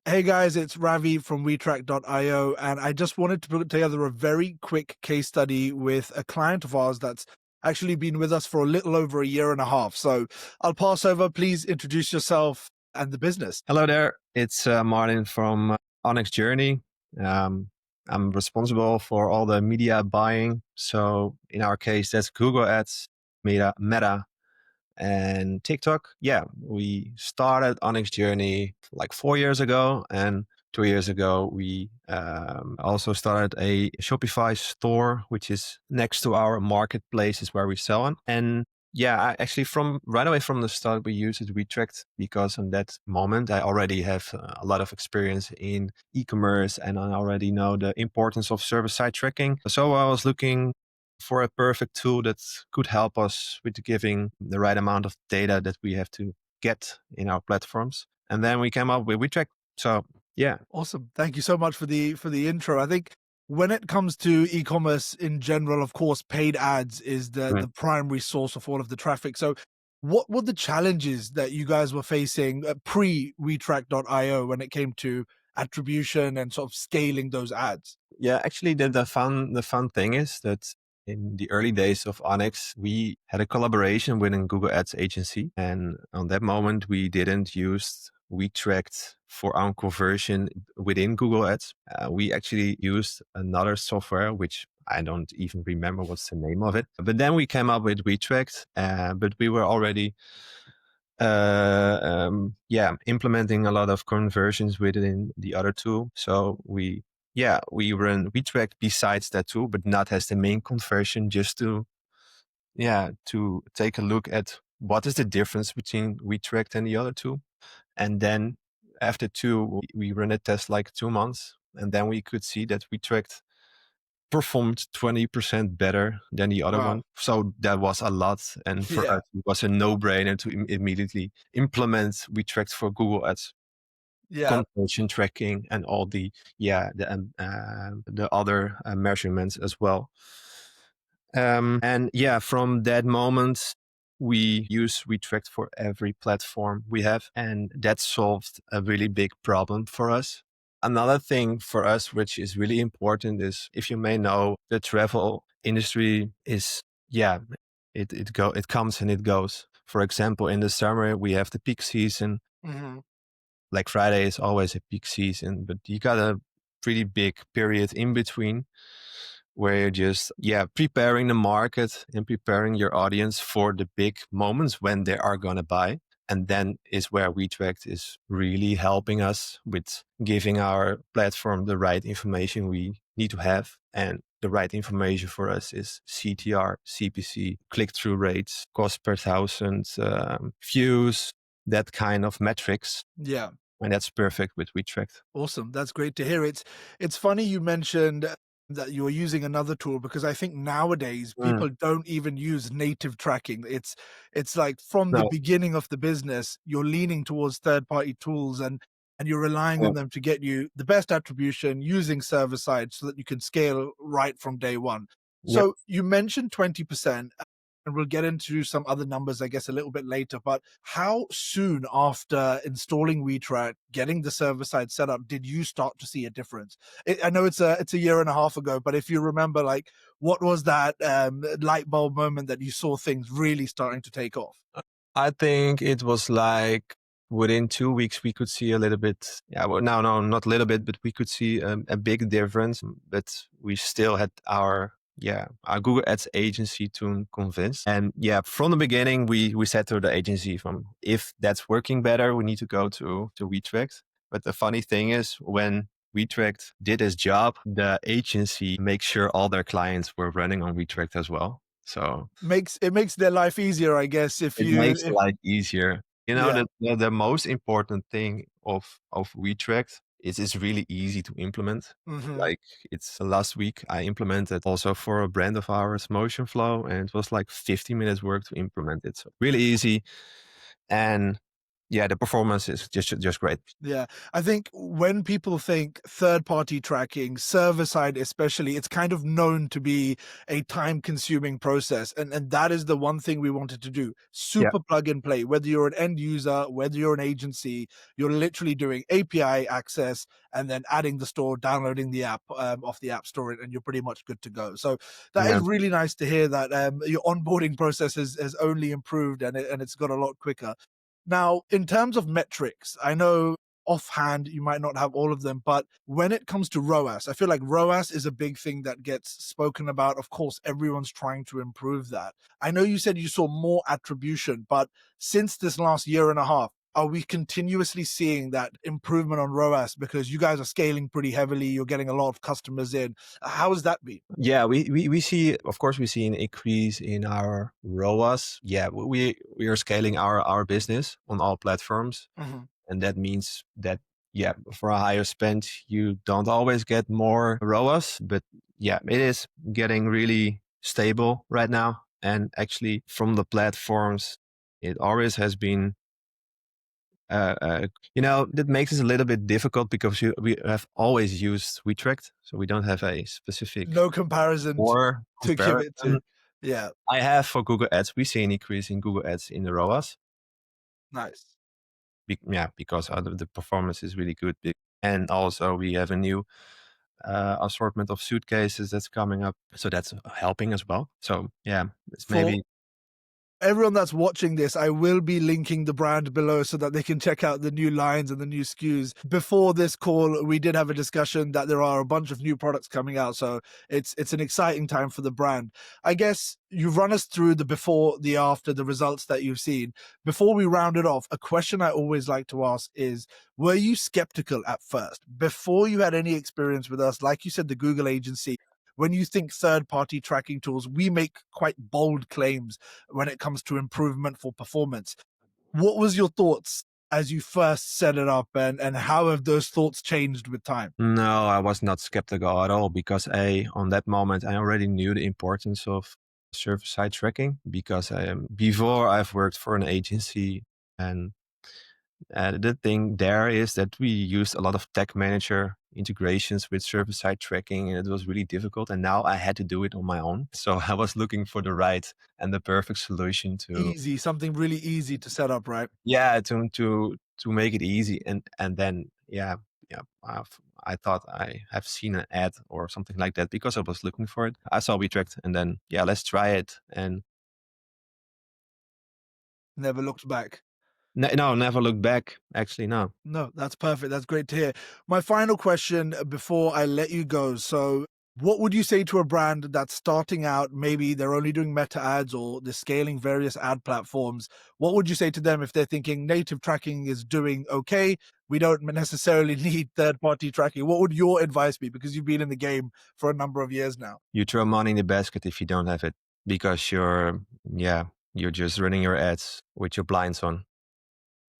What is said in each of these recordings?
Hey guys, it's Ravi from wetracked.io, and I just wanted to put together a very quick case study with a client of ours that's actually been with us for a little over a year and a half. So I'll pass over. Please introduce yourself and the business. Hello there. It's Martijn from Onyx Journey. Um, I'm responsible for all the media buying. So in our case, that's Google Ads, Meta, and TikTok. Yeah, we started Onyx Journey like 4 years ago, and 2 years ago we also started a Shopify store, which is next to our marketplaces where we sell on. And yeah, I actually from right away from the start we used it wetracked because on that moment I already have a lot of experience in e-commerce and I already know the importance of server-side tracking. So I was looking for a perfect tool that could help us with giving the right amount of data that we have to get in our platforms. And then we came up with WeTrack. So yeah. Awesome. Thank you so much for the intro. I think when it comes to e-commerce in general, of course, paid ads is the primary source of all of the traffic. So what were the challenges that you guys were facing pre wetrack.io when it came to attribution and sort of scaling those ads? Yeah, actually the fun thing is that in the early days of Onyx, we had a collaboration with a Google Ads agency. And on that moment, we didn't use WeTracked for our conversion within Google Ads. We actually used another software, which I don't even remember what's the name of it. But then we came up with WeTracked, but we were already implementing a lot of conversions within the other tool. So we run WeTrack besides that tool, but not as the main conversion, just to take a look at what is the difference between WeTrack and the other tool. And then after we run a test like 2 months, and then we could see that WeTrack performed 20% better than the other one. So that was a lot. And for us, it was a no-brainer to immediately implement WeTracked for Google Ads. Conversion tracking and all the other measurements as well. From that moment, we use WeTracked for every platform we have, and that solved a really big problem for us. Another thing for us, which is really important, is if you may know, the travel industry is it comes and it goes. For example, in the summer we have the peak season. Like Friday is always a peak season, but you got a pretty big period in between where you're just preparing the market and preparing your audience for the big moments when they are going to buy. And then is where WeTracked is really helping us with giving our platform the right information we need to have. And the right information for us is CTR, CPC, click-through rates, cost per thousand views, that kind of metrics. Yeah. And that's perfect with WeTracked. Awesome. That's great to hear. It's funny you mentioned that you're using another tool, because I think nowadays people don't even use native tracking. It's like from the beginning of the business, you're leaning towards third-party tools and you're relying on them to get you the best attribution using server side so that you can scale right from day one. So you mentioned 20%. And we'll get into some other numbers, I guess, a little bit later. But how soon after installing WeTrack, getting the server side set up, did you start to see a difference? I know it's a year and a half ago, but if you remember, like, what was that light bulb moment that you saw things really starting to take off? I think it was like within 2 weeks we could see a little bit. No, not a little bit, but we could see a big difference. But we still had our Google Ads agency to convince. And from the beginning, we said to the agency, if that's working better, we need to go to WeTracked. But the funny thing is, when WeTracked did its job, the agency makes sure all their clients were running on WeTracked as well. So it makes their life easier, I guess. It makes life easier. The most important thing of WeTracked is it's really easy to implement. Like it's last week I implemented also for a brand of ours, Motion Flow, and it was like 50 minutes work to implement it. So really easy. And yeah, the performance is just great. Yeah. I think when people think third party tracking, server side especially, it's kind of known to be a time consuming process. And that is the one thing we wanted to do. Yeah, Super plug and play. Whether you're an end user, whether you're an agency, you're literally doing API access and then adding the store, downloading the app off the app store, and you're pretty much good to go. So that is yeah. really nice to hear that your onboarding process has only improved and it's got a lot quicker. Now, in terms of metrics, I know offhand you might not have all of them, but when it comes to ROAS, I feel like ROAS is a big thing that gets spoken about. Of course, everyone's trying to improve that. I know you said you saw more attribution, but since this last year and a half, are we continuously seeing that improvement on ROAS because you guys are scaling pretty heavily? You're getting a lot of customers in. How has that been? Yeah, we see, of course, we see an increase in our ROAS. Yeah, we are scaling our business on all platforms, Mhm. and that means that, yeah, for a higher spend, you don't always get more ROAS, but yeah, it is getting really stable right now. And actually, from the platforms, it always has been. That makes it a little bit difficult because we have always used wetracked, so we don't have a specific No comparison or to give it to. comparison. Yeah, I have for Google Ads. We see an increase in Google Ads in the ROAS. nice. Yeah, because the performance is really good. And also we have a new assortment of suitcases that's coming up, so that's helping as well. So yeah, it's For maybe. everyone that's watching this, I will be linking the brand below so that they can check out the new lines and the new SKUs. Before this call, we did have a discussion that there are a bunch of new products coming out, so it's an exciting time for the brand. I guess you've run us through the before, the after, the results that you've seen. Before we round it off, a question I always like to ask is, were you skeptical at first before you had any experience with us? Like you said, the Google agency. When you think third party tracking tools, we make quite bold claims when it comes to improvement for performance. What was your thoughts as you first set it up, and how have those thoughts changed with time? No, I was not skeptical at all because on that moment I already knew the importance of server-side tracking because before I've worked for an agency, and the thing there is that we used a lot of tag manager integrations with server-side tracking, and it was really difficult. And now I had to do it on my own. So I was looking for the right and the perfect solution to, Easy, something really easy to set up, right? yeah, to make it easy. And then yeah, I thought I have seen an ad or something like that because I was looking for it. I saw WeTracked, and then yeah, let's try it. And Never looked back. no, never look back. Actually, no. No, that's perfect. That's great to hear. My final question before I let you go. So, what would you say to a brand that's starting out? Maybe they're only doing meta ads or they're scaling various ad platforms. What would you say to them if they're thinking native tracking is doing okay? We don't necessarily need third party tracking. What would your advice be? Because you've been in the game for a number of years now. You throw money in the basket if you don't have it because you're just running your ads with your blinds on.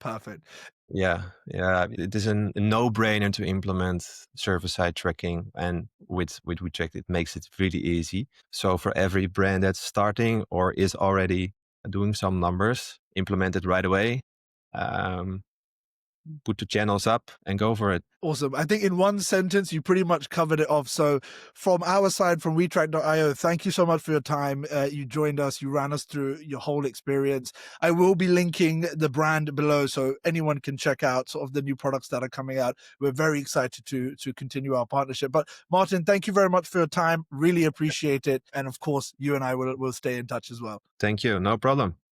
Perfect. Yeah. It is a no-brainer to implement server-side tracking, and with WeCheck, it makes it really easy. So for every brand that's starting or is already doing some numbers, implement it right away. Um, put the channels up and go for it. Awesome. I think in one sentence, you pretty much covered it off. So from our side, from wetracked.io, thank you so much for your time. You joined us, you ran us through your whole experience. I will be linking the brand below so anyone can check out sort of the new products that are coming out. We're very excited to continue our partnership. But Martin, thank you very much for your time. Really appreciate it. And of course, you and I will stay in touch as well. Thank you. No problem.